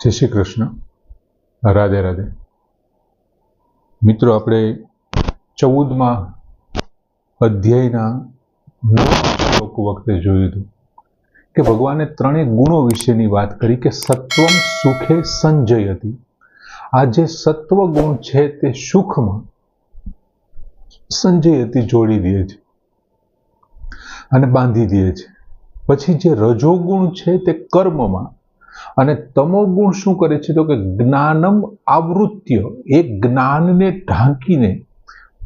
જય શ્રી કૃષ્ણ, રાધે રાધે. મિત્રો, આપણે 14મા અધ્યાયના 9મા શ્લોક વખતે જોયું હતું કે ભગવાને ત્રણેય ગુણો વિશેની વાત કરી કે સત્વમ સુખે સંજયતી. આ જે સત્વ ગુણ છે તે સુખમાં સંજયતી જોડી દે છે અને બાંધી દે છે. પછી જે રજોગુણ છે તે કર્મમાં, અને તમો ગુણ શું કરે છે તો કે જ્ઞાનમ આવૃત્ય, એ જ્ઞાનને ઢાંકીને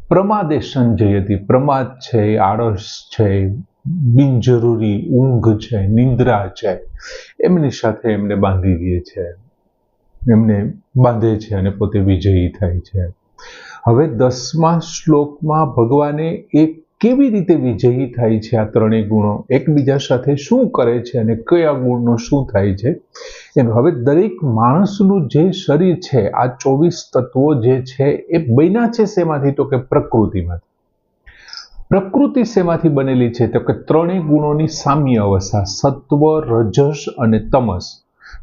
પ્રમાદે સંજયતી. પ્રમાદ છે, આળસ છે, બિનજરૂરી ઊંઘ છે, નિંદ્રા છે, એમની સાથે એમને બાંધી દે છે, એમને બાંધે છે અને પોતે વિજયી થાય છે. હવે 10મા શ્લોકમાં ભગવાને એક કેવી રીતે વિજયી થાય છે, આ ત્રણેય ગુણો એકબીજા સાથે શું કરે છે અને કયા ગુણનું શું થાય છે એમ. હવે દરેક માણસનું જે શરીર છે, આ 24 તત્વો જે છે એ બન્યા છે શેમાંથી તો કે પ્રકૃતિમાંથી. પ્રકૃતિ શેમાંથી બનેલી છે તો કે ત્રણેય ગુણોની સામ્ય અવસ્થા, સત્વ, રજસ અને તમસ.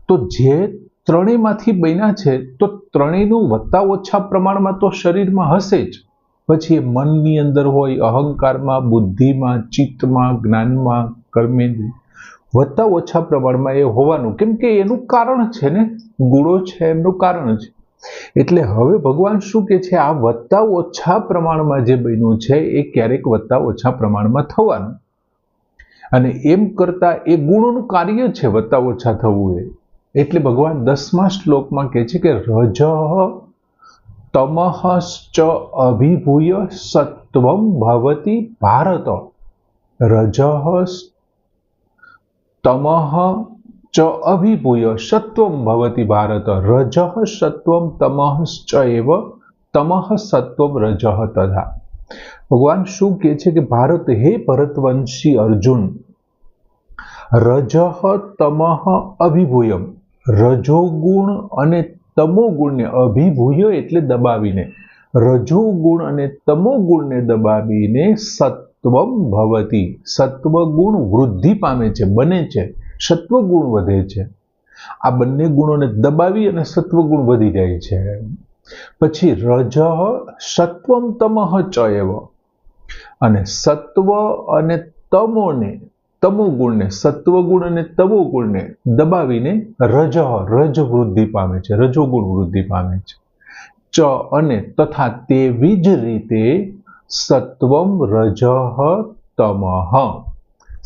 તો જે ત્રણેયમાંથી બન્યા છે તો ત્રણેયનું વત્તા ઓછા પ્રમાણમાં તો શરીરમાં હશે જ. પછી એ મનની અંદર હોય, અહંકારમાં, બુદ્ધિમાં, ચિત્તમાં, જ્ઞાનમાં, કર્મેન્દ્રિય, વત્તા ઓછા પ્રમાણમાં એ હોવાનું. કેમ કે એનું કારણ છે ને, ગુણો છે એમનું કારણ છે. એટલે હવે ભગવાન શું કે છે, આ વત્તા ઓછા પ્રમાણમાં જે બન્યું છે એ ક્યારેક વત્તા ઓછા પ્રમાણમાં થવાનું, અને એમ કરતા એ ગુણોનું કાર્ય છે વત્તા ઓછા થવું એ. એટલે ભગવાન 10મા શ્લોકમાં કહે છે કે રજ તમશ્ચ અભિભૂય સત્વમ ભવતિ ભારત. રજ તમઃ ચ અભિભૂય સત્વમ ભવતિ ભારત. રજ સત્વમ તમશ્ચ એવ તમઃ સત્વમ રજ તથા. ભગવાન શું કહે છે કે ભારત, હે ભરતવંશી અર્જુન, રજ તમઃ અભિભૂયમ, રજોગુણ અને તમોગુણને, અભિભૂય એટલે દબાવીને, રજોગુણ અને તમોગુણને દબાવીને સત્વમ ભવતી, સત્વગુણ વૃદ્ધિ પામે છે, બને છે, સત્વગુણ વધે છે. આ બંને ગુણોને દબાવી અને સત્વગુણ વધી જાય છે. પછી રજ સત્વમ તમઃ ચ એવ, અને સત્વ અને તમોને, તમોગુણને, સત્વગુણ અને તમોગુણને દબાવીને રજ વૃદ્ધિ પામે છે, રજોગુણ વૃદ્ધિ પામે છે. ચ અને તથા તેવી જ રીતે સત્વમ રજ તમઃ,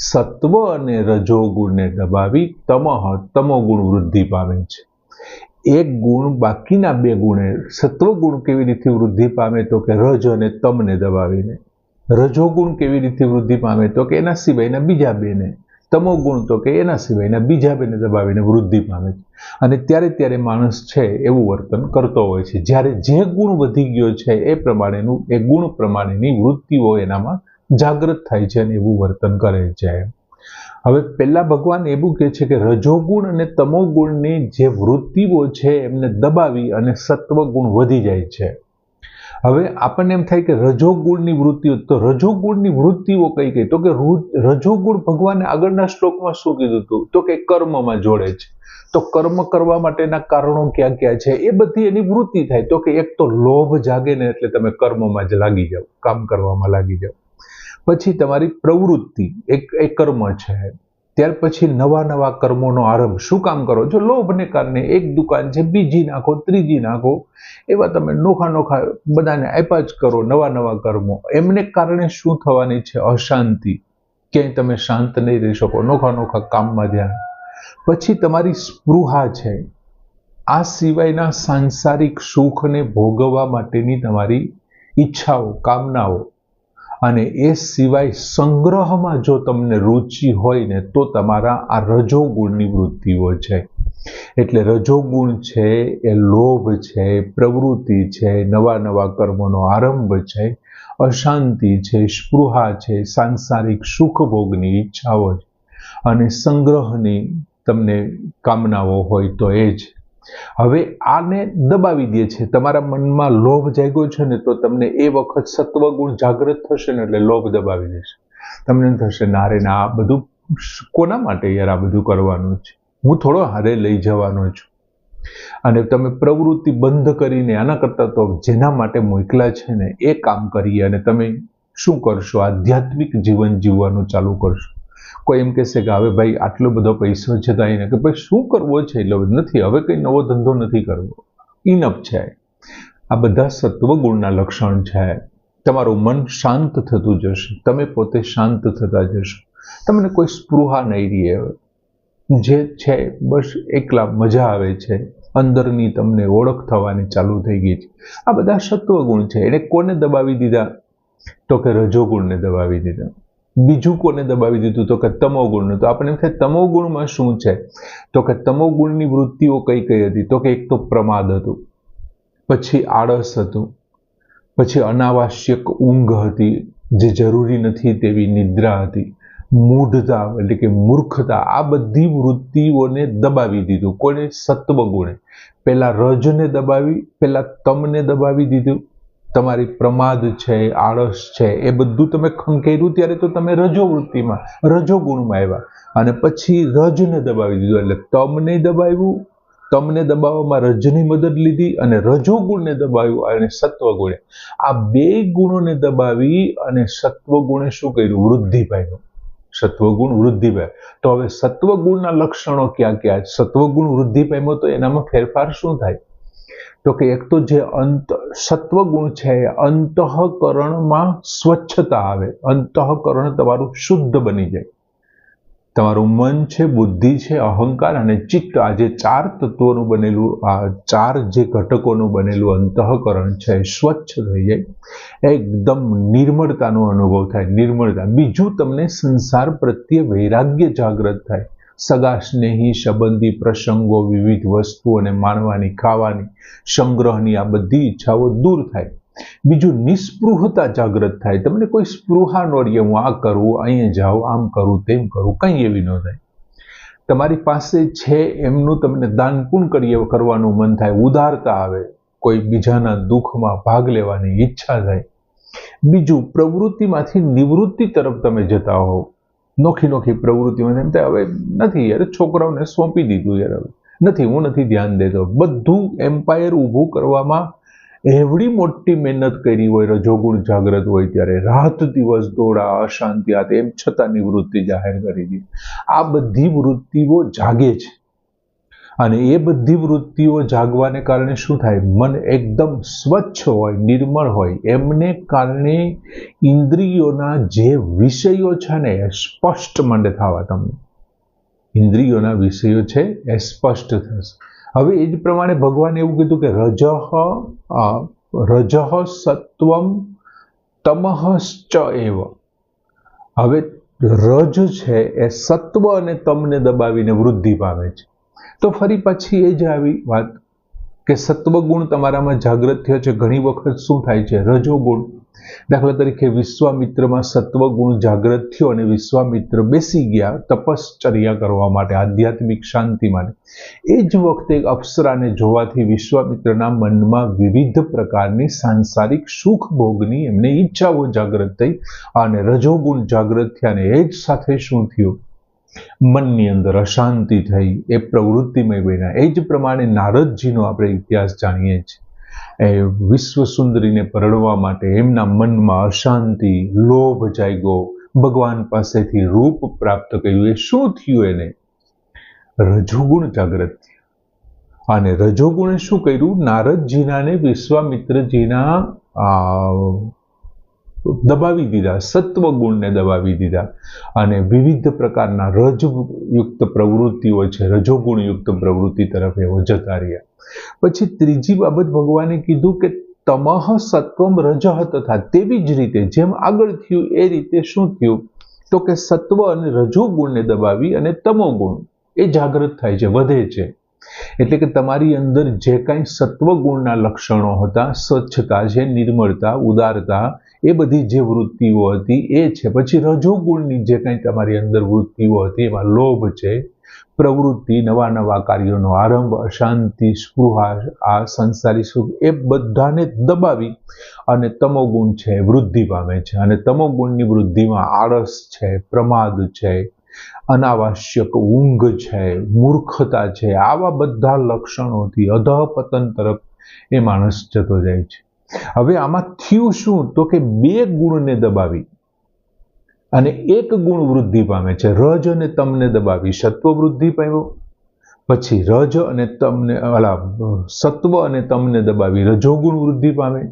સત્વ અને રજોગુણને દબાવી તમોગુણ વૃદ્ધિ પામે છે. એક ગુણ બાકીના બે ગુણે, સત્વગુણ કેવી રીતે વૃદ્ધિ પામે તો કે રજ અને તમને દબાવીને, રજોગુણ કેવી રીતે વૃદ્ધિ પામે તો કે એના સિવાયના બીજા બેને, તમોગુણ તો કે એના સિવાયના બીજા બેને દબાવીને વૃદ્ધિ પામે છે. અને ત્યારે માણસ છે એવું વર્તન કરતો હોય છે. જ્યારે જે ગુણ વધી ગયો છે એ પ્રમાણેનું, એ ગુણ પ્રમાણેની વૃત્તિઓ એનામાં જાગૃત થાય છે અને એવું વર્તન કરે છે. હવે પહેલા ભગવાન એવું કહે છે કે રજોગુણ અને તમોગુણની જે વૃત્તિઓ છે એમને દબાવી અને સત્વગુણ વધી જાય છે. હવે આપણને એમ થાય કે રજોગુણની વૃત્તિઓ, તો રજોગુણની વૃત્તિઓ કઈ કઈ તો કે રજોગુણ ભગવાને આગળના શ્લોકમાં શું કીધું હતું તો કે કર્મમાં જોડે છે. તો કર્મ કરવા માટેના કારણો ક્યાં ક્યાં છે એ બધી એની વૃત્તિ થાય. તો કે એક તો લોભ જાગે ને એટલે તમે કર્મમાં જ લાગી જાઓ, કામ કરવામાં લાગી જાઓ. પછી તમારી પ્રવૃત્તિ એક કર્મ છે. ત્યાર પછી નવા કર્મોનો આરંભ. શું કામ કરો છો? લોભને કારણે. એક દુકાન છે, બીજી નાખો, ત્રીજી નાખો, એવા તમે નોખા બધાને આપ્યા જ કરો, નવા કર્મો. એમને કારણે શું થવાની છે? અશાંતિ. ક્યાંય તમે શાંત નહીં રહી શકો, નોખા કામમાં ધ્યાન. પછી તમારી સ્પૃહા છે. આ સિવાયના સાંસારિક સુખને ભોગવવા માટેની તમારી ઈચ્છાઓ, કામનાઓ, અને એ સિવાય સંગ્રહમાં જો તમને રુચિ હોય ને તો તમારા આ રજોગુણની વૃત્તિઓ છે. એટલે રજોગુણ છે એ લોભ છે, પ્રવૃત્તિ છે, નવા કર્મોનો આરંભ છે, અશાંતિ છે, સ્પૃહા છે, સાંસારિક સુખ ભોગની ઈચ્છાઓ છે, અને સંગ્રહની તમને કામનાઓ હોય તો એ જ. હવે આને દબાવી દે છે. તમારા મનમાં લોભ જાગ્યો છે ને તો તમને એ વખત સત્વગુણ જાગૃત થશે ને એટલે લોભ દબાવી દેશે. તમને એમ થશે ના રે ના, આ બધું કોના માટે યાર, આ બધું કરવાનું છે, હું થોડો હારે લઈ જવાનો છું. અને તમે પ્રવૃત્તિ બંધ કરીને આના કરતાં તો જેના માટે મોકલા છે ને એ કામ કરીએ અને તમે શું કરશો? આધ્યાત્મિક જીવન જીવવાનું ચાલુ કરશો. કોઈ એમ કહેશે કે હવે ભાઈ આટલો બધો પૈસો છે તો આઈને કે ભાઈ શું કરવો છે? એટલે નથી, હવે કંઈ નવો ધંધો નથી કરવો, ઇનફ છે. આ બધા સત્વગુણના લક્ષણ છે. તમારું મન શાંત થતું જશે, તમે પોતે શાંત થતા જશો, તમને કોઈ સ્પૃહા નહીં રહે. જે છે બસ એકલા મજા આવે છે, અંદરની તમને ઓળખ થવાની ચાલુ થઈ ગઈ છે. આ બધા સત્વગુણ છે. એને કોને દબાવી દીધા? તો કે રજોગુણને દબાવી દીધા. બીજું કોને દબાવી દીધું? તો કે તમોગુણને. તો આપણે એમ થાય તમોગુણમાં શું છે? તો કે તમોગુણની વૃત્તિઓ કઈ કઈ હતી? તો કે એક તો પ્રમાદ હતું, પછી આળસ હતું, પછી અનાવશ્યક ઊંઘ હતી, જે જરૂરી નથી તેવી નિદ્રા હતી, મૂઢતા એટલે કે મૂર્ખતા. આ બધી વૃત્તિઓને દબાવી દીધું. કોને? સત્વગુણે. પેલા રજને દબાવી, પેલા તમને દબાવી દીધું. તમારી પ્રમાદ છે, આળસ છે, એ બધું તમે ખંખેર્યું ત્યારે તો તમે રજોવૃત્તિમાં, રજોગુણમાં આવ્યા, અને પછી રજને દબાવી દીધું એટલે તમને દબાવ્યું. તમને દબાવવામાં રજની મદદ લીધી અને રજોગુણને દબાવ્યું અને સત્વગુણે. આ બે ગુણોને દબાવી અને સત્વગુણે શું કર્યું? વૃદ્ધિ પામ્યો. સત્વગુણ વૃદ્ધિ પામ્યો. તો હવે સત્વગુણના લક્ષણો ક્યાં ક્યાં? સત્વગુણ વૃદ્ધિ પામ્યો તો એનામાં ફેરફાર શું થાય? તો કે એક તો જે સત્વગુણ છે અંતઃકરણમાં સ્વચ્છતા આવે, અંતઃકરણ તમારું શુદ્ધ બની જાય. તમારું મન છે, બુદ્ધિ છે, અહંકાર અને ચિત્ત, આ જે ચાર તત્વોનું બનેલું, આ ચાર જે ઘટકોનું બનેલું અંતઃકરણ છે સ્વચ્છ થઈ જાય, એકદમ નિર્મળતાનો અનુભવ થાય, નિર્મળતા. બીજું, તમને સંસાર પ્રત્યે વૈરાગ્ય જાગૃત થાય. સગા સ્નેહી સંબંધી પ્રસંગો, વિવિધ વસ્તુઓને માણવાની, ખાવાની, સંગ્રહની આ બધી ઈચ્છાઓ દૂર થાય. બીજું, નિસ્પૃહતા જાગૃત થાય. તમને કોઈ સ્પૃહા ન રહે, હું આ કરું, અહીંયા જાઉં, આમ કરું, તેમ કરું, કંઈ એવી ન થાય. તમારી પાસે છે એમનું તમને દાન પુણ્ય કરવાનું મન થાય, ઉદારતા આવે, કોઈ બીજાના દુઃખમાં ભાગ લેવાની ઈચ્છા થાય. બીજું, પ્રવૃત્તિમાંથી નિવૃત્તિ તરફ તમે જતા હોવ. નોખી નોખી પ્રવૃત્તિમાં એમ થાય હવે નથી, યાર છોકરાઓને સોંપી દીધું, યાર હવે નથી, હું નથી ધ્યાન દેતો. બધું એમ્પાયર ઊભું કરવામાં એવડી મોટી મહેનત કરી હોય, રજોગુણ જાગૃત હોય ત્યારે, રાત દિવસ દોડા, અશાંતિ આ તેમ છતાં નિવૃત્તિ જાહેર કરી દી. આ બધી વૃત્તિઓ જાગે છે અને એ બધી વૃત્તિઓ જાગવાને કારણે શું થાય? મન એકદમ સ્વચ્છ હોય, નિર્મળ હોય. એમને કારણે ઇન્દ્રિયોના જે વિષયો છે ને એ સ્પષ્ટ માંડે થવા. તમને ઇન્દ્રિયોના વિષયો છે એ સ્પષ્ટ થશે. હવે એ જ પ્રમાણે ભગવાને એવું કીધું કે રજઃ સત્વમ તમઃશ્ચ એવ. હવે રજ છે એ સત્વ અને તમને દબાવીને વૃદ્ધિ પામે છે. તો ફરી પછી એ જ આવી વાત કે સત્વગુણ તમારામાં જાગૃત થયો છે. ઘણી વખત શું થાય છે? રજોગુણ. દાખલા તરીકે વિશ્વામિત્રમાં સત્વગુણ જાગૃત થયો અને વિશ્વામિત્ર બેસી ગયા તપશ્ચર્યા કરવા માટે, આધ્યાત્મિક શાંતિ માટે. એ જ વખતે અપ્સરાને જોવાથી વિશ્વામિત્રના મનમાં વિવિધ પ્રકારની સાંસારિક સુખ ભોગની એમને ઈચ્છાઓ જાગૃત થઈ અને રજોગુણ જાગૃત થયા અને એ જ સાથે શું થયું? મનની અંદર અશાંતિ થઈ, એ પ્રવૃત્તિમય બન્યા. એ જ પ્રમાણે નારદજીનો આપણે ઇતિહાસ જાણીએ છીએ. એ વિશ્વ સુંદરીને પરણવા માટે એમના મનમાં અશાંતિ, લોભ જાગ્યો, ભગવાન પાસેથી રૂપ પ્રાપ્ત કર્યું. એ શું થયું? એને રજોગુણ જાગૃત થયા. અને રજોગુણે શું કર્યું? નારદજીના ને વિશ્વામિત્રજીના દબાવી દીધા, સત્વગુણને દબાવી દીધા અને વિવિધ પ્રકારના રજયુક્ત પ્રવૃત્તિઓ છે, રજોગુણયુક્ત પ્રવૃત્તિ તરફ એવો જતા રહ્યા. પછી ત્રીજી બાબત ભગવાને કીધું કે તમઃ સત્વમ રજઃ તથા. તેવી જ રીતે જેમ આગળ થયું એ રીતે શું થયું? તો કે સત્વ અને રજોગુણને દબાવી અને તમોગુણ એ જાગૃત થાય છે, વધે છે. એટલે કે તમારી અંદર જે કાંઈ સત્વગુણના લક્ષણો હતા, સ્વચ્છતા છે, નિર્મળતા, ઉદારતા, એ બધી જે વૃત્તિઓ હતી એ છે. પછી રજોગુણની જે કાંઈ તમારી અંદર વૃત્તિઓ હતી એમાં લોભ છે, પ્રવૃત્તિ, નવા નવા કાર્યોનો આરંભ, અશાંતિ, સ્પૃહા, આ સંસારી સુખ, એ બધાને દબાવી અને તમોગુણ છે વૃદ્ધિ પામે છે. અને તમોગુણની વૃદ્ધિમાં આળસ છે, પ્રમાદ છે, અનાવશ્યક ઊંઘ છે, મૂર્ખતા છે, આવા બધા લક્ષણોથી અધઃપતન તરફ એ માણસ જતો જાય છે. હવે આમાં થયું શું તો કે બે ગુણને દબાવી અને એક ગુણ વૃદ્ધિ પામે છે. રજ અને તમને દબાવી સત્વ વૃદ્ધિ પામ્યો, પછી રજ અને તમને સત્વ અને તમને દબાવી રજોગુણ વૃદ્ધિ પામે,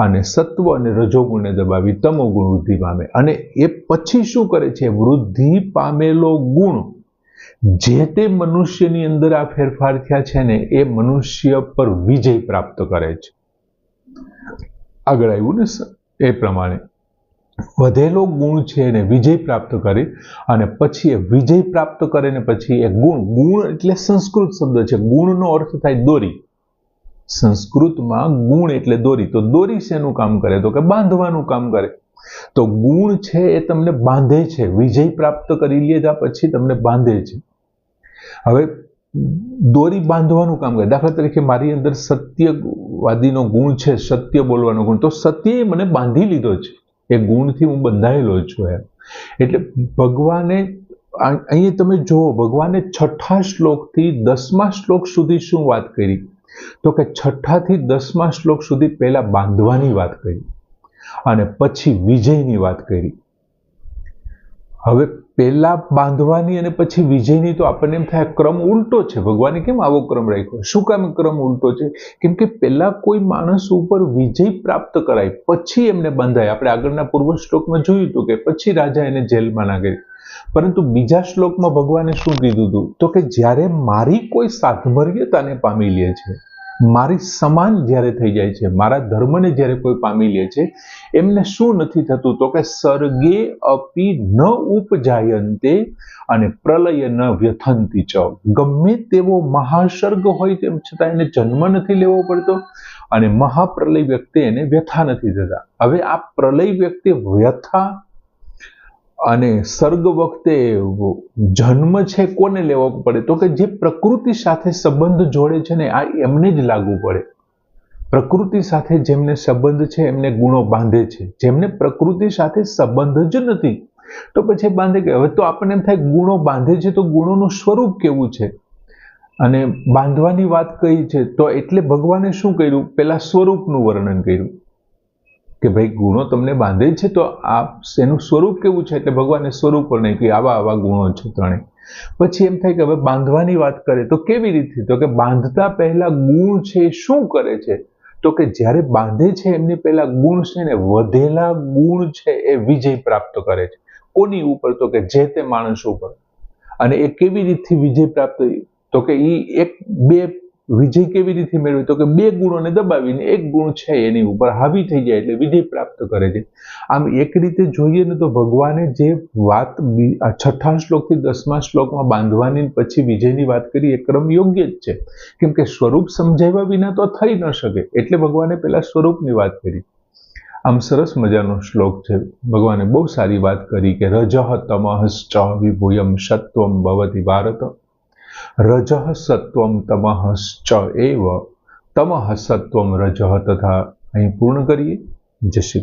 અને સત્વ અને રજોગુણને દબાવી તમોગુણ વૃદ્ધિ પામે. અને એ પછી શું કરે છે? વૃદ્ધિ પામેલો ગુણ જે તે મનુષ્યની અંદર આ ફેરફાર થયા છે ને એ મનુષ્ય પર વિજય પ્રાપ્ત કરે છે. આગળ આવ્યું ને એ પ્રમાણે વધેલો ગુણ છે એને વિજય પ્રાપ્ત કરે, અને પછી એ વિજય પ્રાપ્ત કરે ને પછી એ ગુણ એટલે સંસ્કૃત શબ્દ છે. ગુણનો અર્થ થાય દોરી. સંસ્કૃતમાં ગુણ એટલે દોરી. તો દોરી શેનું કામ કરે? તો કે બાંધવાનું કામ કરે. તો ગુણ છે એ તમને બાંધે છે. વિજય પ્રાપ્ત કરી લીધા પછી તમને બાંધે છે. હવે દોરી બાંધવાનું કામ કરે. દાખલા તરીકે મારી અંદર સત્યવાદીનો ગુણ છે, સત્ય બોલવાનો ગુણ, તો સત્યએ મને બાંધી લીધો છે. એ ગુણથી હું બંધાયેલો છું. એટલે ભગવાને અહીંયા તમે જુઓ, ભગવાને 6થા શ્લોકથી 10મા શ્લોક સુધી શું વાત કરી? તો કે 6થાથી 10મા શ્લોક સુધી પહેલા બાંધવાની વાત કરી અને પછી વિજયની વાત કરી. હવે પહેલા બાંધવાની અને પછી વિજયની તો આપણને એમ થાય ક્રમ ઉલટો છે. ભગવાને કેમ આવો ક્રમ રાખ્યો? શું કામ ક્રમ ઉલટો છે? કેમ કે પહેલા કોઈ માણસ ઉપર વિજય પ્રાપ્ત કરાય પછી એમને બંધાય. આપણે આગળના પૂર્વ શ્લોકમાં જોયું હતું કે પછી રાજા એને જેલમાં નાખે. પરંતુ બીજા શ્લોકમાં ભગવાને શું કીધું હતું? તો કે જ્યારે મારી કોઈ સાધમર્યતાને પામી લે છે, મારી સમાન જ્યારે થઈ જાય છે, મારા ધર્મને જ્યારે કોઈ પામી લે છે, એમને શું નથી થતું? તો કે સર્ગે અપી ન ઉપજાયંતે અને પ્રલય ન વ્યથંતિ ચ. ગમે તેવો મહાસર્ગ હોય તેમ છતાં એને જન્મ નથી લેવો પડતો અને મહાપ્રલય વ્યક્તિ એને વ્યથા નથી થતા. હવે આ પ્રલય વ્યક્તિ વ્યથા અને સર્ગ વખતે જન્મ છે કોને લેવો પડે? તો કે જે પ્રકૃતિ સાથે સંબંધ જોડે છે ને આ એમને જ લાગુ પડે. પ્રકૃતિ સાથે જેમને સંબંધ છે એમને ગુણો બાંધે છે. જેમને પ્રકૃતિ સાથે સંબંધ જ નથી તો પછી બાંધે કે? હવે તો આપણને એમ થાય ગુણો બાંધે છે તો ગુણોનું સ્વરૂપ કેવું છે? અને બાંધવાની વાત કહી છે તો એટલે ભગવાને શું કર્યું? પેલા સ્વરૂપનું વર્ણન કર્યું કે ભાઈ ગુણો તમને બાંધે છે તો આ એનું સ્વરૂપ કેવું છે? એટલે ભગવાને સ્વરૂપ વર્ણન કર્યું. આવા આવા ગુણો છે ત્રણે. પછી એમ થાય કે હવે બાંધવાની વાત કરે તો કેવી રીતે? તો કે બાંધતા પહેલા ગુણ છે શું કરે છે? તો કે જ્યારે બાંધે છે એમની પહેલા ગુણ છે ને વધેલા ગુણ છે એ વિજય પ્રાપ્ત કરે છે. કોની ઉપર? તો કે જે તે માણસ ઉપર. અને એ કેવી રીતથી વિજય પ્રાપ્ત? તો કે બે વિજય કેવી રીતે મેળવે? તો કે બે ગુણોને દબાવીને એક ગુણ છે એની ઉપર હાવી થઈ જાય એટલે વિજય પ્રાપ્ત કરે છે. આમ એક રીતે જોઈએ ને તો ભગવાને જે વાત 6થા શ્લોકથી 10મા શ્લોકમાં બાંધવાની પછી વિજયની વાત કરી એ ક્રમ યોગ્ય જ છે. કેમ કે સ્વરૂપ સમજાવ્યા વિના તો થઈ ન શકે એટલે ભગવાને પેલા સ્વરૂપની વાત કરી. આમ સરસ મજાનો શ્લોક છે. ભગવાને બહુ સારી વાત કરી કે રજઃ તમઃશ્ચ વિભૂયં સત્વં ભવતિ ભારત. રજઃ સત્વં તમઃશ્ચ એવ તમઃ સત્વં રજઃ તથા. અહીં પૂર્ણ કરીએ. જય શ્રી કૃષ્ણ.